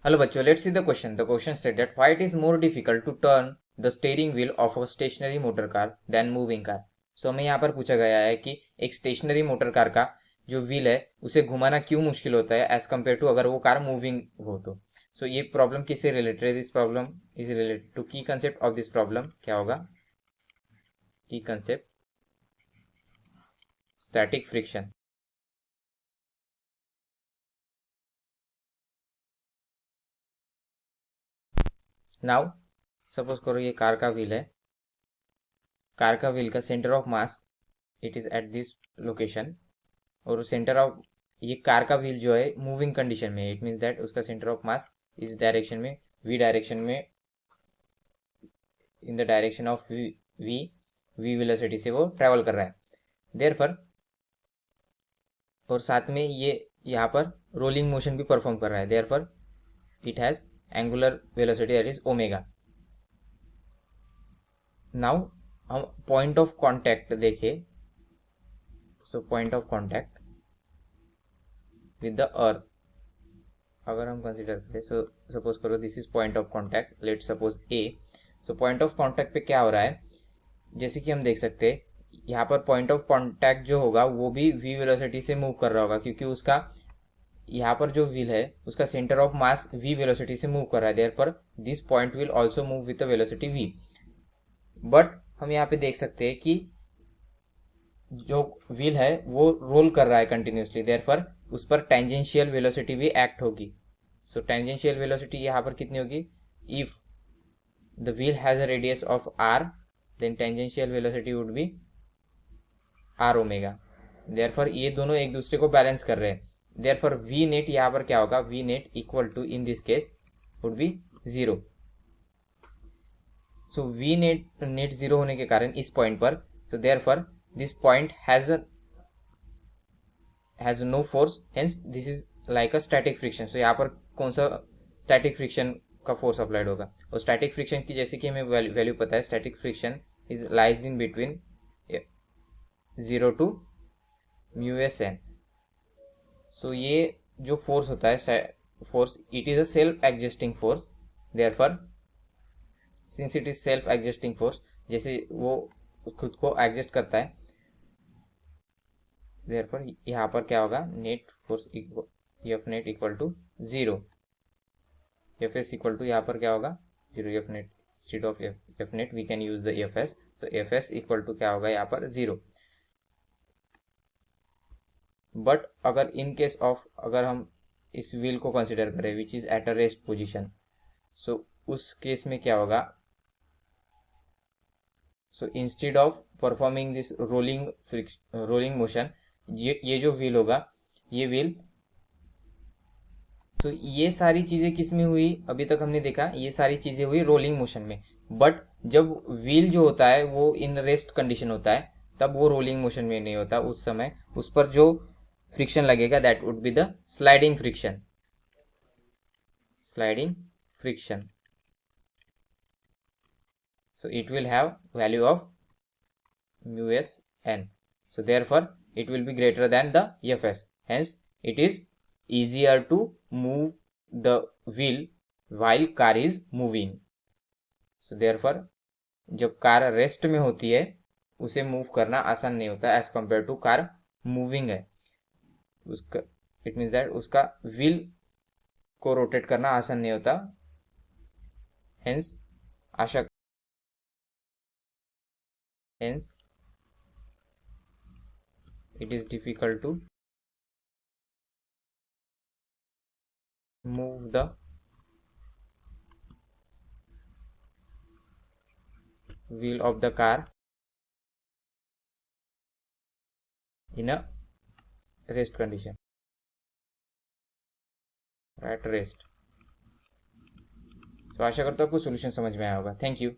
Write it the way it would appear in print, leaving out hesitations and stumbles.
Hello बच्चों, let's see the question. The question state that why it is more difficult to turn the steering wheel of a stationary motor car than moving car. So हमें यहाँ पर पूछा गया है कि एक stationery motor car का जो व्हील है उसे घुमाना क्यों मुश्किल होता है एज कम्पेयर टू अगर वो कार मूविंग हो तो. सो ये प्रॉब्लम किससे रिलेटेड है? This problem is related to key concept of this problem. क्या होगा? Key concept static friction. Now suppose करो ये कार का व्हील है. कार का व्हील का centre of mass it is at this location. और सेंटर ऑफ ये कार का व्हील जो है मूविंग कंडीशन में, इट मीन्स दैट उसका सेंटर ऑफ मास इस डायरेक्शन में, वी डायरेक्शन में, in the direction of V velocity से वो ट्रेवल कर रहा है. देयरफॉर और साथ में ये यहाँ पर रोलिंग मोशन भी परफॉर्म कर रहा है. Therefore it has angular velocity that is omega. Now हम पॉइंट ऑफ कॉन्टैक्ट देखें. So point of contact with the earth अगर हम कंसिडर करें, सो सपोज करो this is point of contact, let suppose A. So point of contact पे क्या हो रहा है, जैसे कि हम देख सकते हैं यहाँ पर पॉइंट ऑफ कॉन्टैक्ट जो होगा वो भी वी वेलोसिटी से मूव कर रहा होगा, क्योंकि उसका यहाँ पर जो व्हील है उसका centre of mass V velocity से मूव कर रहा है. Therefore this point will also move with the velocity V. But हम यहाँ पे देख सकते हैं कि जो व्हील है वो रोल कर रहा है कंटिन्यूसली. देयरफॉर उस पर टेंजेंशियल वेलोसिटी भी एक्ट होगी. सो टेंजेंशियल वेलोसिटी यहाँ पर कितनी होगी? If the wheel has a radius of R, then tangential velocity would be R omega. Therefore ये दोनों एक दूसरे को बैलेंस कर रहे हैं. देयरफॉर वी नेट यहाँ पर क्या होगा? V net equal to in this case would be zero. So V net zero होने के कारण इस पॉइंट पर, so therefore this point has no force, hence this is like a static friction. so यहाँ पर कौन सा static friction का फोर्स अप्लाइड होगा? और static friction की जैसे कि हमें वैल्यू पता है, static friction is lies in between 0 to mu s n. so ये जो फोर्स होता है force, it is a self adjusting force. Therefore since it is self adjusting force, जैसे वो खुद को एडजस्ट करता है, देयरफॉर यहाँ पर क्या होगा? Net force F net equal to zero. F S equal to यहाँ पर क्या होगा? Zero. F net instead of F net we can use the F S. तो एफ एस इक्वल टू क्या होगा यहाँ पर? जीरो. बट अगर इन केस ऑफ अगर हम इस व्हील को कंसिडर करें which is at a rest position, so उस केस में क्या होगा? So instead of performing this rolling motion, ये जो व्हील होगा, ये व्हील, तो ये सारी चीजें किस में हुई? अभी तक हमने देखा ये सारी चीजें हुई रोलिंग मोशन में. बट जब व्हील जो होता है वो इन रेस्ट कंडीशन होता है, तब वो रोलिंग मोशन में नहीं होता. उस समय उस पर जो फ्रिक्शन लगेगा that would be the sliding friction. Sliding friction. so it will have value of mu s n. so therefore it will be greater than the fs, hence it is easier to move the wheel while car is moving. so therefore जब car rest में होती है उसे move करना आसान नहीं होता as compare to car moving है. उसका इट मीन्स दैट उसका व्हील को रोटेट करना आसान नहीं होता. हेंस आशा hence it is difficult to move the wheel of the car in a rest condition, at rest. तो आशा करता हूँ आपको सोल्यूशन समझ में आया होगा. Thank you.